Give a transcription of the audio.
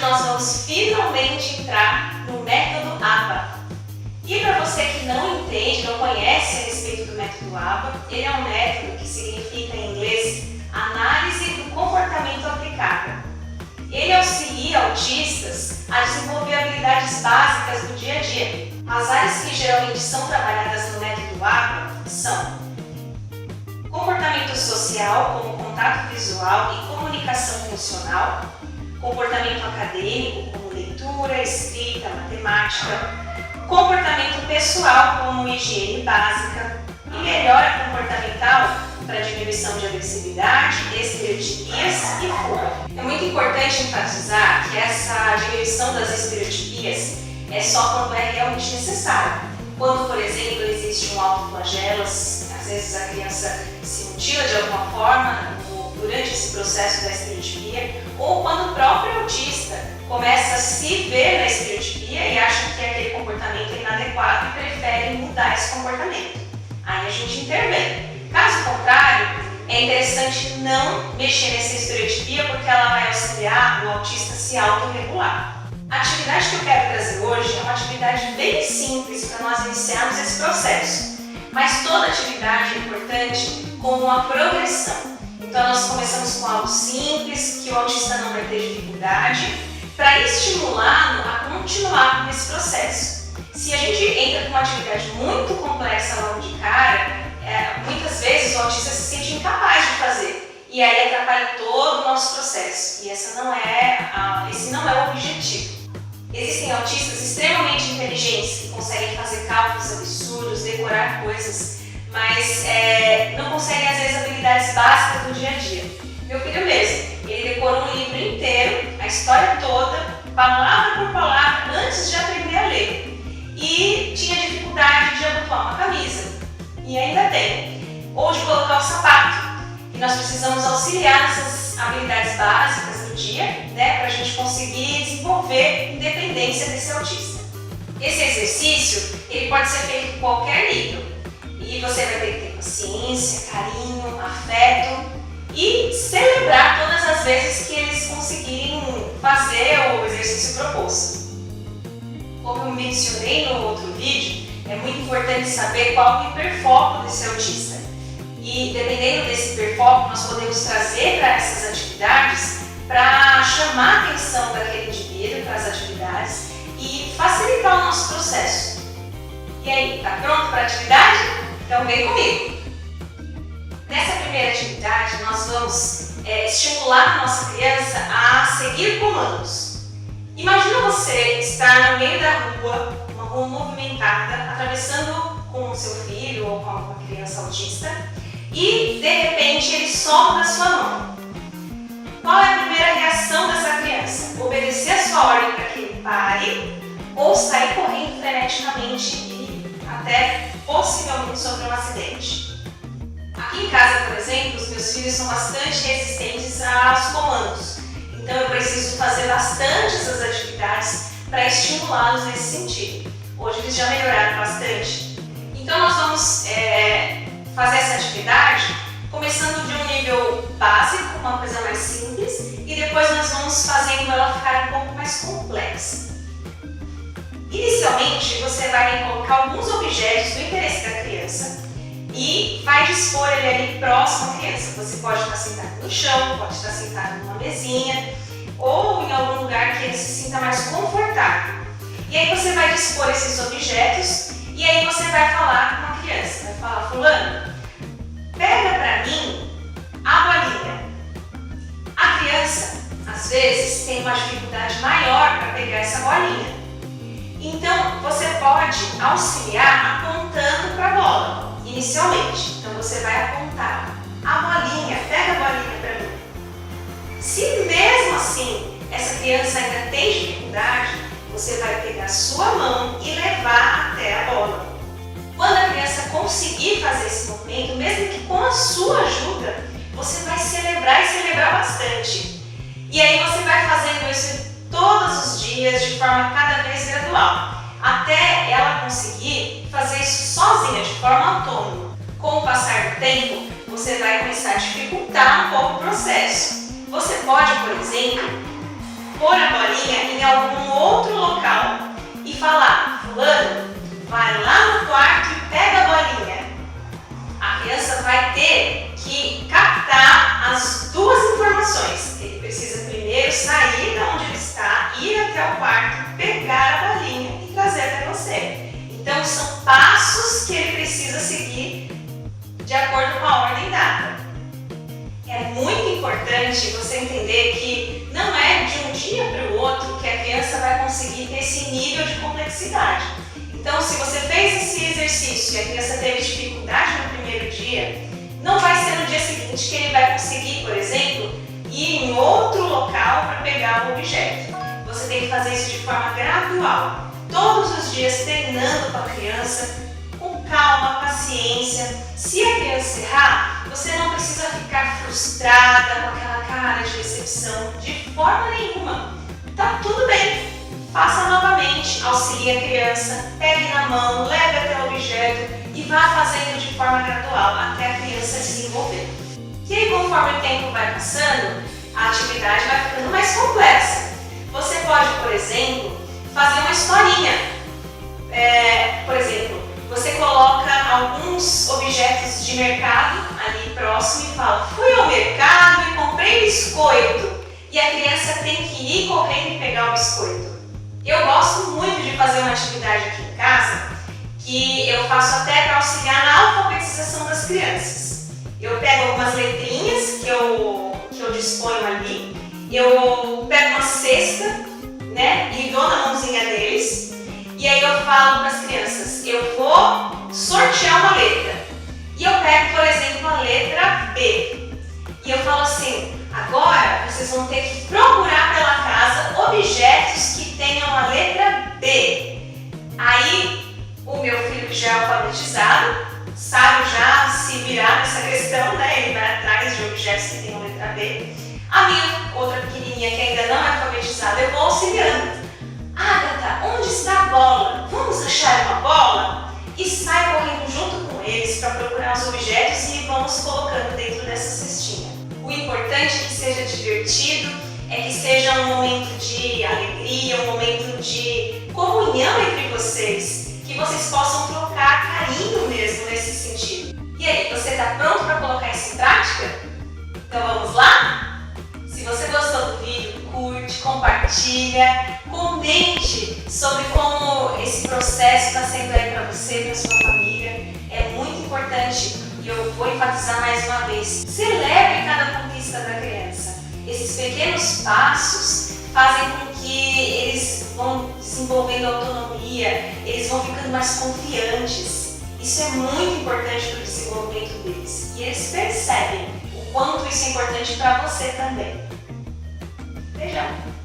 nós vamos finalmente entrar no método ABA. E para você que não entende, não conhece a respeito do método ABA, ele é um método que significa em inglês Análise do Comportamento Aplicável. Ele auxilia autistas a desenvolver habilidades básicas do dia a dia. As áreas que geralmente são trabalhadas no método ABA são comportamento social, como contato visual e comunicação funcional, comportamento acadêmico, como leitura, escrita, matemática, comportamento pessoal, como higiene básica, e melhora comportamental para diminuição de agressividade, estereotipias e fuga. É muito importante enfatizar que essa diminuição das estereotipias é só quando é realmente necessário. Quando, por exemplo, existe um autoflagelo, às vezes a criança se mutila de alguma forma durante esse processo da estereotipia, ou quando o próprio autista começa a se ver na estereotipia e acha que aquele comportamento é inadequado e prefere mudar esse comportamento. Aí a gente intervém. Caso contrário, é interessante não mexer nessa estereotipia porque ela vai auxiliar o autista a se autorregular. A atividade que eu quero trazer hoje é uma atividade bem simples para nós iniciarmos esse processo, mas toda atividade é importante como uma progressão. Então nós começamos com algo simples, que o autista não vai ter dificuldade, para estimulá-lo a continuar com esse processo. Se a gente entra com uma atividade muito complexa logo de cara, muitas vezes o autista se sente incapaz de fazer e aí atrapalha todo o nosso processo. E esse não é o objetivo. Existem autistas extremamente inteligentes que conseguem fazer cálculos absurdos, decorar coisas, mas não conseguem às vezes habilidades básicas do dia a dia. Meu filho mesmo, ele decorou um livro inteiro, a história toda, palavra por palavra, antes de aprender a ler. E tinha dificuldade de abotoar uma camisa, e ainda tem, ou de colocar o sapato. E nós precisamos auxiliar nessas habilidades básicas do dia, para a gente conseguir desenvolver independência desse autista. Esse exercício ele pode ser feito em qualquer nível. E você vai ter que ter paciência, carinho, afeto e celebrar todas as vezes que eles conseguirem fazer o exercício proposto. Como eu mencionei no outro vídeo, é muito importante saber qual é o hiperfoco desse autista. E dependendo desse hiperfoco, nós podemos trazer para essas atividades para chamar a atenção daquele indivíduo para as atividades e facilitar o nosso processo. E aí, está pronto para a atividade? Então vem comigo! Nessa primeira atividade, nós vamos estimular a nossa criança a seguir comandos. Imagina você estar no meio da rua, uma rua movimentada, atravessando com o seu filho ou com uma criança autista e, de repente, ele solta a sua mão. Qual é a primeira reação dessa criança? Obedecer a sua ordem para que ele pare ou sair correndo freneticamente e até possivelmente sofrer um acidente? Aqui em casa, por exemplo, os meus filhos são bastante resistentes aos comandos. Então eu preciso fazer bastante essas atividades para estimulá-los nesse sentido. Hoje eles já melhoraram bastante. Então nós vamos fazer essa atividade começando de um nível básico, uma coisa mais simples, e depois nós vamos fazendo ela ficar um pouco mais complexa. Inicialmente você vai colocar alguns objetos do interesse da criança e vai dispor ele ali próximo à criança. Você pode estar sentado no chão, pode estar sentado numa mesinha ou em algum lugar que ele se sinta mais confortável. E aí você vai dispor esses objetos e aí você vai falar com a criança. Vai falar: fulano, pega pra mim a bolinha. A criança, às vezes, tem uma dificuldade maior para pegar essa bolinha. Então, você pode auxiliar apontando para a bola, inicialmente. Então, você vai apontar a bolinha, pega a bolinha para mim. Se mesmo assim, essa criança ainda tem dificuldade, você vai pegar a sua mão e levar até a bola. Quando a criança conseguir fazer esse movimento, mesmo que com a sua ajuda, você vai celebrar e celebrar bastante. E aí você vai fazendo isso todos os dias de forma cada vez gradual, até ela conseguir fazer isso sozinha, de forma autônoma. Com o passar do tempo, você vai começar a dificultar um pouco o processo. Você pode, por exemplo, pôr a bolinha bolinha em algum outro local e falar: fulano, vai lá no quarto e pega a bolinha. A criança vai ter que captar as duas informações. Ele precisa primeiro sair de onde ele está, ir até o quarto, pegar a bolinha e trazer até você. Então são passos que ele precisa seguir de acordo com a ordem dada. É muito importante você entender que não é de um dia para o outro que a criança vai conseguir ter esse nível de complexidade. Então, se você fez esse exercício e a criança teve dificuldade no primeiro dia, não vai ser no dia seguinte que ele vai conseguir, por exemplo, ir em outro local para pegar o objeto. Você tem que fazer isso de forma gradual, todos os dias treinando com a criança, com calma, paciência. Se a criança errar, você não precisa ficar frustrada com aquela cara de decepção, de forma nenhuma. Tá tudo bem. Faça novamente, auxilie a criança, pegue na mão, leve até o objeto e vá fazendo de forma gradual até a criança desenvolver. E aí, conforme o tempo vai passando, a atividade vai ficando mais complexa. Você pode, por exemplo, fazer uma historinha. Por exemplo, você coloca alguns objetos de mercado ali próximo e fala: fui ao mercado e comprei biscoito. E a criança tem que ir correndo e pegar o biscoito. Eu gosto muito de fazer uma atividade aqui em casa que eu faço até para auxiliar na alfabetização das crianças. Eu pego algumas letrinhas que eu disponho ali, eu pego uma cesta, né, e dou na mãozinha deles, e aí eu falo para as crianças: eu vou sortear uma letra. E eu pego, por exemplo, a letra B. E eu falo assim: agora vocês vão ter que procurar pela casa objetos que tenham a letra B. Aí o meu filho, que já é alfabetizado, sabe já se virar nessa questão, né? Ele vai atrás de objetos que tenham a letra B. A minha outra pequenininha, que ainda não é alfabetizada, eu vou auxiliando. Agatha, onde está a bola? Vamos achar uma bola? E sai correndo junto com eles para procurar os objetos e vamos colocando dentro dessa cestinha. O importante é que seja divertido, é que seja um momento de alegria, um momento de comunhão entre vocês, que vocês possam trocar carinho mesmo nesse sentido. E aí, você está pronto para colocar isso em prática? Então vamos lá? Se você gostou do vídeo, curte, compartilha, comente sobre como esse processo está sendo aí para você, para sua família. É muito importante. E eu vou enfatizar mais uma vez: celebre cada conquista da criança. Esses pequenos passos fazem com que eles vão desenvolvendo autonomia, eles vão ficando mais confiantes. Isso é muito importante para o desenvolvimento deles. E eles percebem o quanto isso é importante para você também. Beijão!